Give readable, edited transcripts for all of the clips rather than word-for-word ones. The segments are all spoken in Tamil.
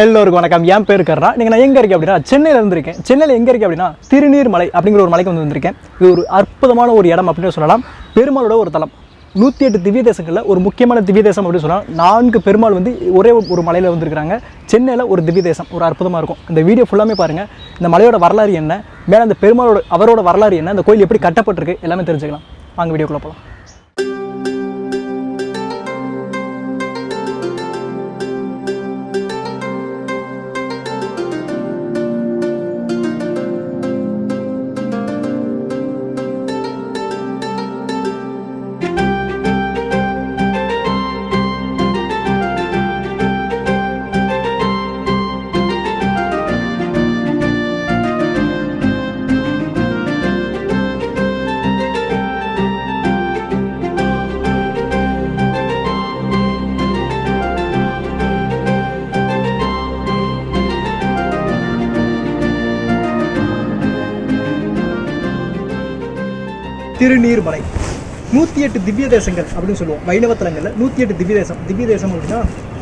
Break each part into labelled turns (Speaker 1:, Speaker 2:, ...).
Speaker 1: எல்லோருக்கும் வணக்கம். என் பேர் கர்ணா. நீங்கள் நான் எங்கே இருக்கேன் அப்படின்னா சென்னையில் இருந்திருக்கேன். சென்னையில் எங்கே இருக்கேன் அப்படின்னா திருநீர்மலை அப்படிங்கிற ஒரு மலைக்கு வந்திருக்கேன். இது ஒரு அற்புதமான ஒரு இடம் அப்படின்னு சொல்லலாம். பெருமாளோட ஒரு தலம். 108 திவ்ய தேசங்களில் ஒரு முக்கியமான திவ்ய தேசம் அப்படின்னு சொல்லலாம். 4 பெருமாள் ஒரே ஒரு மலையில் வந்திருக்கிறாங்க. சென்னையில் ஒரு திவ்ய தேசம் ஒரு அற்புதமாக இருக்கும். இந்த வீடியோ ஃபுல்லாமே பாருங்கள். இந்த மலையோட வரலாறு என்ன, மேலே அந்த அவரோட வரலாறு என்ன, அந்த கோயில் எப்படி கட்டப்பட்டிருக்கு எல்லாமே தெரிஞ்சுக்கலாம். வாங்க வீடியோக்குள்ளே போகலாம். திருநீர்மலை 108 திவ்ய தேசங்கள் அப்படின்னு சொல்லுவோம். வைணவ தலங்களில் 108 திவ்ய தேசம் அப்படின்னா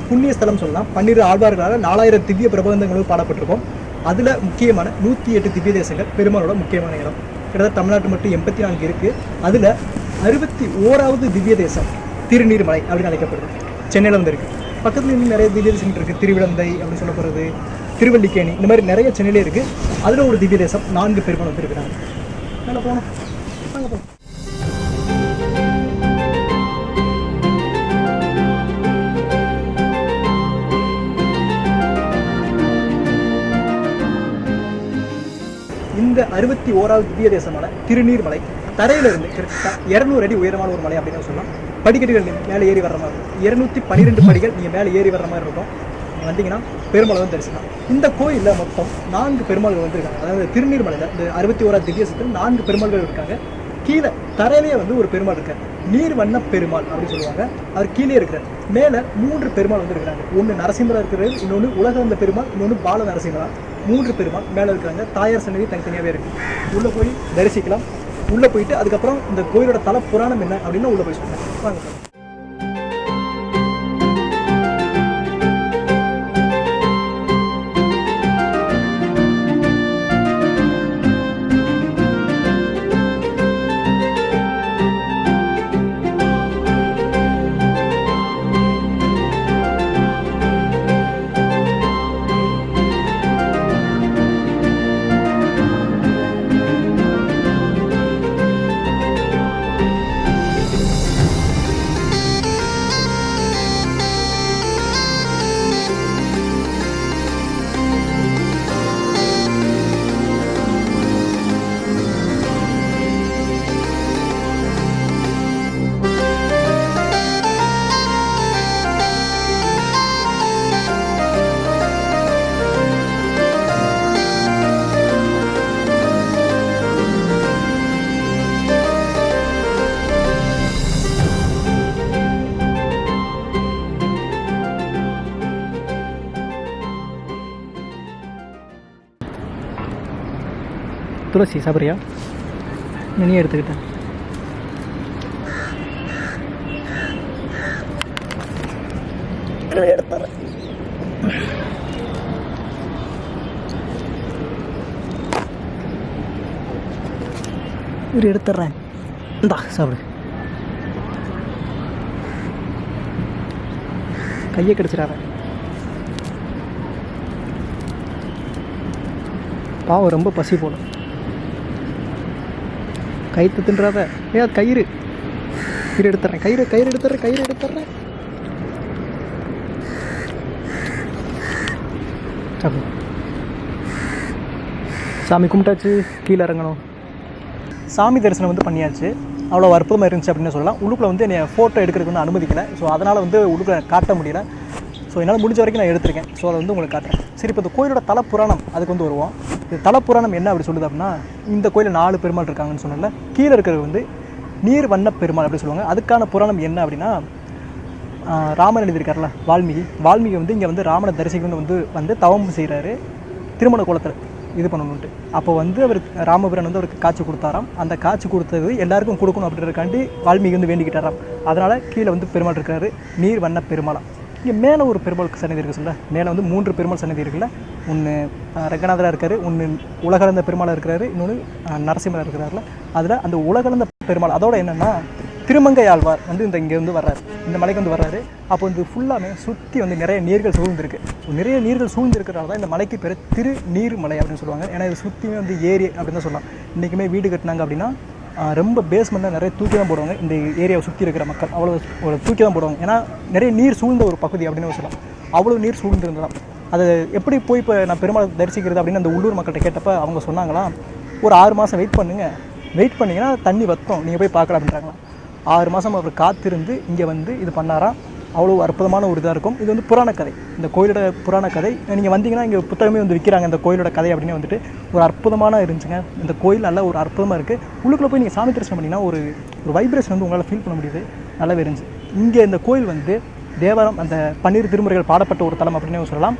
Speaker 1: புண்ணிய ஸ்தலம் சொல்லலாம். 12 ஆழ்வார்களால் 4000 திவ்ய பிரபந்தங்களும் பாடப்பட்டிருக்கும். அதில் முக்கியமான 108 திவ்ய தேசங்கள் பெருமாளோட முக்கியமான இடம். கிட்டத்தட்ட தமிழ்நாட்டு மட்டும் 84 இருக்குது. அதில் 61வது திவ்ய தேசம் திருநீர்மலை அப்படின்னு அழைக்கப்படுது. சென்னையில் இருக்கு. பக்கத்தில் இன்னும் நிறைய திவ்ய தேசங்கள் இருக்குது. திருவிழந்தை அப்படின்னு சொல்லப்படுறது, திருவல்லிக்கேணி, இந்த மாதிரி நிறைய சென்னையிலே இருக்குது. அதில் ஒரு திவ்ய தேசம் 4 பெருமாள் வந்துருக்குறாங்க. நல்லா போகணும். இந்த 61வது திவ்ய தேசமான திருநீர்மலை தரையிலிருந்து கிட்டத்தட்ட 200 அடி உயரமான ஒரு மலை அப்படின்னு சொல்லலாம். படிக்கட்டுகள் மேலே ஏறி வர்ற மாதிரி இருக்கும். 212 படிகள் நீங்கள் மேலே ஏறி வர்ற மாதிரி இருக்கும். வந்தீங்கன்னா பெருமாளை வந்து தரிசனம். இந்த கோயிலில் மொத்தம் 4 பெருமாள்கள் வந்திருக்காங்க. அதாவது திருநீர்மலையில் இந்த 61வது திவ்ய தேசத்தில் 4 பெருமாள்கள் இருக்காங்க. கீழே தரையிலேயே ஒரு பெருமாள் இருக்கார். நீர் வண்ண பெருமாள் அப்படின்னு சொல்லுவாங்க. அவர் கீழே இருக்கிறார். மேலே 3 பெருமாள் இருக்கிறாங்க. ஒன்று நரசிம்மரா இருக்கிறது, இன்னொன்று உலக வந்த பெருமாள், இன்னொன்று பால நரசிம்மரா. 3 பெருமாள் மேலே இருக்கிறாங்க. தாயார் சன்னதி தனித்தனியாகவே இருக்குது. உள்ளே போய் தரிசிக்கலாம். உள்ளே போயிட்டு அதுக்கப்புறம் இந்த கோயிலோட தல புராணம் என்ன அப்படின்னு உள்ளே போய் சொல்லுங்கள். வாங்க. துளசி சாப்பிட்றியா? நீ எடுத்துக்கிட்டேன். எடுத்துறேன். இது எடுத்துட்றேன். இந்தா சாப்பிடு. கையை கடிச்சிடாத. பாவம் ரொம்ப பசி போடும். கயிற்று தின்றாத. கயிறு எடுத்துறேன். கயிறு எடுத்துறேன். சாமி கும்பிட்டாச்சு. கீழே இறங்கணும். சாமி தரிசனம் பண்ணியாச்சு. அவ்வளோ அற்புதமாக இருந்துச்சு அப்படின்னு சொல்லலாம். உள்ளுக்குள்ளே என்னை ஃபோட்டோ எடுக்கிறதுக்கு அனுமதிக்கலை. ஸோ அதனால் உள்ளுக்குள்ளே காட்ட முடியல. ஸோ என்னால் முடிஞ்ச வரைக்கும் நான் எடுத்திருக்கேன். ஸோ அதை உங்களுக்கு காட்டுறேன். சரி, இப்போ இந்த கோயிலோட தலப்புராணம் அதுக்கு வருவோம். இது தலப்புராணம் என்ன அப்படி சொல்லுது அப்படின்னா, இந்த கோயிலில் 4 பெருமாள் இருக்காங்கன்னு சொன்னல. கீழே இருக்கிறது நீர் வண்ண பெருமாள் அப்படி சொல்லுவாங்க. அதுக்கான புராணம் என்ன அப்படின்னா, ராமன் எழுதியிருக்காருல வால்மீகி இங்கே ராமனை தரிசிக்கணும்னு தவம் செய்கிறாரு திருமண கோலத்தில். இது பண்ணணுன்ட்டு. அப்போ அவர் ராமபிரான் அவருக்கு காட்சி கொடுத்தாராம். அந்த காட்சி கொடுத்தது எல்லாருக்கும் கொடுக்கணும் அப்படின்றதுக்காண்டி வால்மீகி வேண்டிக்கிட்டாராம். அதனால் கீழே பெருமாள் இருக்காரு, நீர் வண்ண பெருமாளா. இங்கே மேலே ஒரு பெருமாள் சன்னதி இருக்குது சொல்ல, மேலே வந்து 3 பெருமாள் சன்னதி இருக்குல்ல. ஒன்று ரங்கநாதராக இருக்கார், ஒன்று உலகளந்த பெருமாளாக இருக்கிறாரு, இன்னொன்று நரசிம்மராக இருக்கிறாருல. அதில் அந்த உலகளந்த பெருமாள் அதோட என்னென்னா திருமங்கை ஆழ்வார் வந்து இங்கே வந்து வர்றாரு, இந்த மலைக்கு வந்து வர்றாரு. அப்போ வந்து ஃபுல்லாமே சுற்றி வந்து நிறைய நீர்கள் சூழ்ந்துருக்கு. ஸோ நிறைய நீர்கள் சூழ்ந்துருக்கிறனால தான் இந்த மலைக்கு பேர் திருநீர்மலை அப்படின்னு சொல்லுவாங்க. ஏன்னா இது சுற்றியுமே வந்து ஏரி அப்படின்னு தான் சொல்லலாம். இன்றைக்குமே வீடு கட்டினாங்க அப்படின்னா ரொம்ப பேஸ்மெண்ட்டில் நிறைய தூக்கி தான் போடுவாங்க. இந்த ஏரியாவை சுற்றி இருக்கிற மக்கள் அவ்வளோ ஒரு தூக்கி தான் போடுவாங்க. ஏன்னா நிறைய நீர் சூழ்ந்த ஒரு பகுதி அப்படின்னு சொல்லலாம். அவ்வளோ நீர் சூழ்ந்துருந்தலாம். அது எப்படி போய் இப்போ நான் பெருமாள் தரிசிக்கிறது அப்படின்னு அந்த உள்ளூர் மக்கள்கிட்ட கேட்டப்போ அவங்க சொன்னாங்களாம், ஒரு 6 மாதம் வெயிட் பண்ணுங்கள், வெயிட் பண்ணிங்கன்னா தண்ணி வற்றும், நீங்கள் போய் பார்க்கலாம் அப்படின்றாங்களாம். 6 மாதம் அவர் காத்திருந்து இங்கே வந்து இது பண்ணாராம். அவ்வளோ அற்புதமான ஒரு இதாக இருக்கும். இது வந்து புராண கதை, இந்த கோயிலோட புராண கதை. நீங்கள் வந்தீங்கன்னா இங்கே புத்தகமே வந்து விற்கிறாங்க இந்த கோயிலோட கதை அப்படின்னு வந்துட்டு. ஒரு அற்புதமான இருந்துச்சுங்க இந்த கோயில். நல்லா ஒரு அற்புதமாக இருக்குது. உள்ளுக்குள்ளே போய் நீங்கள் சாமி தரிசனம் பண்ணிங்கன்னா ஒரு வைப்ரேஷன் வந்து உங்களால் ஃபீல் பண்ண முடியுது. நல்லாவே இருந்துச்சு. இங்கே இந்த கோயில் வந்து தேவாரம் அந்த 12 திருமுறைகள் பாடப்பட்ட ஒரு தலம் அப்படின்னு சொல்லலாம்.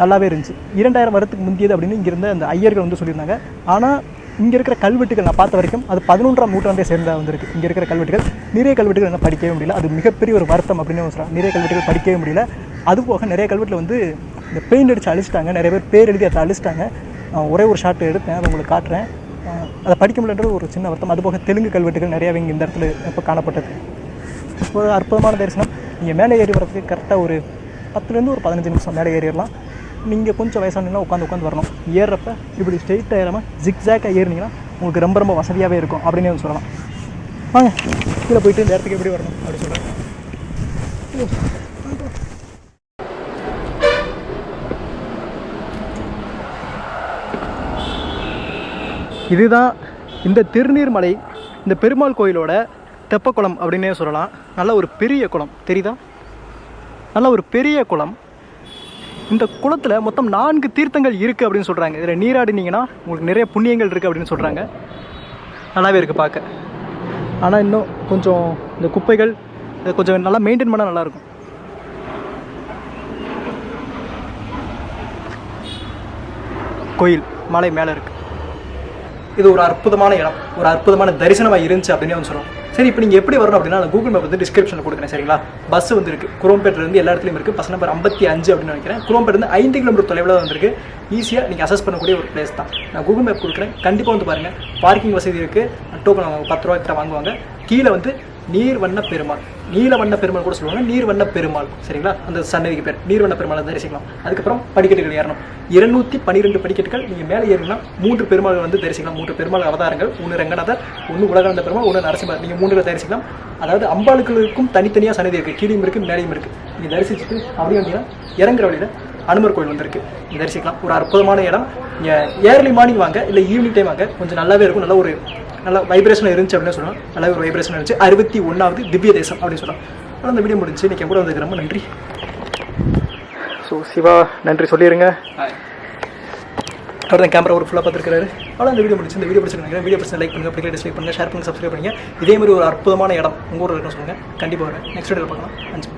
Speaker 1: நல்லாவே இருந்துச்சு. 2000 வருடத்துக்கு முந்தியது அப்படின்னு இங்கே இருந்த அந்த ஐயர்கள் வந்து சொல்லியிருந்தாங்க. ஆனால் இங்கே இருக்கிற கல்வெட்டுகள் நான் பார்த்த வரைக்கும் அது 11ஆம் நூற்றாண்டே சேர்ந்தா வந்திருக்கு. இங்கே இருக்கிற கல்வெட்டுகள் நிறைய கல்வெட்டுகள் என்ன படிக்கவே முடியல. அது மிகப்பெரிய ஒரு வருத்தம் அப்படின்னு சொல்லலாம். நிறைய கல்வெட்டுகள் படிக்கவே முடியல. அதுபோக நிறைய கல்வெட்டில் வந்து இந்த பெயிண்ட் அடித்து அழிச்சிட்டாங்க. நிறைய பேர் பேர் எழுதி அதை அழிச்சிட்டாங்க. ஒரே ஒரு ஷாட் எடுத்தேன், அதை உங்களுக்கு காட்டுறேன். அதை படிக்க முடியலன்றது ஒரு சின்ன வருத்தம். அதுபோக தெலுங்கு கல்வெட்டுகள் நிறையாவே இங்கே இந்த இடத்துல இப்போ காணப்பட்டது. ஒரு அற்புதமான தரிசனம். நீங்கள் மேலே ஏறி வரதுக்கு கரெக்டாக ஒரு 10லேருந்து ஒரு 15 நிமிஷம் மேலே ஏறிடலாம். நீங்கள் கொஞ்சம் வயசானீங்கன்னா உட்காந்து வரணும். ஏறுறப்ப இப்படி ஸ்ட்ரெயிட்டாக ஏறாமல் ஜிக்ஸாக்காக ஏறினீங்கன்னா உங்களுக்கு ரொம்ப வசதியாகவே இருக்கும் அப்படின்னு சொல்லலாம். வாங்க கீழே போயிட்டு இந்த இடத்துக்கு எப்படி வரணும் அப்படி சொல்கிறேன். இதுதான் இந்த திருநீர்மலை, இந்த பெருமாள் கோயிலோட தெப்பக்குளம் அப்படின்னே சொல்லலாம். நல்ல ஒரு பெரிய குளம் தெரியுதா? நல்ல ஒரு பெரிய குளம். இந்த குளத்தில் மொத்தம் 4 தீர்த்தங்கள் இருக்குது அப்படின்னு சொல்கிறாங்க. இதில் நீராடினீங்கன்னா உங்களுக்கு நிறைய புண்ணியங்கள் இருக்குது அப்படின்னு சொல்கிறாங்க. நல்லாவே இருக்குது பார்க்க. ஆனால் இன்னும் கொஞ்சம் இந்த குப்பைகள் இதை கொஞ்சம் நல்லா மெயின்டைன் பண்ணால் நல்லாயிருக்கும். கோயில் மலை மேலே இருக்குது. இது ஒரு அற்புதமான இடம், ஒரு அற்புதமான தரிசனமாக இருந்துச்சு அப்படின்னு வந்து சொல்லுவோம். சரி, இப்போ நீங்கள் எப்படி வரணும் அப்படின்னா நான் கூகுள் மேப் வந்து டிஸ்கிரிப்ஷனில் கொடுக்குறேன் சரிங்களா. பஸ் வந்து இருக்குது, குரோம்பேட்டிலேருந்து எல்லா இடத்துலையும் இருக்குது. பஸ் நம்பர் 55 அப்படின்னு நினைக்கிறேன். குரோம்பேட்டிலேருந்து 5 கிலோமீட்டர் தொலைவில் வந்துருக்கு. ஈஸியாக நீங்கள் அசஸ் பண்ணக்கூடிய ஒரு பிளேஸ் தான். நான் கூகுள் மேப் கொடுக்குறேன், கண்டிப்பாக வந்து பாருங்கள். பார்க்கிங் வசதி இருக்குது. டோக்கன் அவங்க 10 ரூபாய்க்கு வாங்குவாங்க. கீழே வந்து நீர்வண்ண பெருமாள், நீலவண்ண பெருமாள் கூட சொல்லுவாங்க, நீர்வண்ண பெருமாள் சரிங்களா. அந்த சன்னதிக்கு பேர் நீர்வண்ண பெருமாள் தரிசிக்கலாம். அதுக்கப்புறம் படிக்கட்டுகள் ஏறணும். 212 படிக்கட்டுகள். நீங்கள் மேலே ஏறினா 3 பெருமாள் வந்து தரிசிக்கலாம். 3 பெருமாள் அவதாரங்கள், 1 ரங்கநாதர், 1 உலகளந்த பெருமாள், 1 நரசிம்மர். நீங்கள் 3 தரிசிக்கலாம். அதாவது அம்பாளுக்கும் தனித்தனியாக சன்னதி இருக்குது. கீழேயும் இருக்குது, மேலேயும் இருக்குது. நீங்கள் தரிசிச்சுட்டு அப்படியே வந்தீங்கன்னா இறங்குற வழியில் அனுமர் கோயில் வந்திருக்கு, நீங்கள் தரிசிக்கலாம். ஒரு அற்புதமான இடம். நீங்கள் ஏர்லி மார்னிங் வாங்க, இல்லை ஈவினிங் டைம் வாங்க, கொஞ்சம் நல்லாவே இருக்கும். நல்ல வைப்ரேஷன் இருந்துச்சு அப்படின்னு சொல்லலாம். நல்ல ஒரு வைப்ரேஷன் இருந்துச்சு. 61வது திவ்ய தேசம் அப்படின்னு சொல்லலாம். ஆனால் அந்த வீடியோ முடிஞ்சு இன்றைக்கி கூட வந்து ரொம்ப நன்றி. ஸோ சிவா நன்றி சொல்லிடுங்க. அவர் தான் கேமரா ஒரு ஃபுல்லாக பார்த்துருக்காரு. அவ்வளோ அந்த வீடியோ முடிச்சு. இந்த வீடியோ பிடிச்சிருக்காங்க. வீடியோ பிடிச்சி லைக் பண்ணுங்கள், பிடிக்கல டிஸ்லைக் பண்ணுங்கள், ஷேர் பண்ணுங்கள், சப்ஸ்கிரைப் பண்ணுங்கள். இதே மாதிரி ஒரு அற்புதமான இடம் உங்கள் ஊரில் இருக்குன்னு சொல்லுங்கள். கண்டிப்பாக வரேன். நெக்ஸ்ட் வீடியோவில் பார்க்கலாம். 5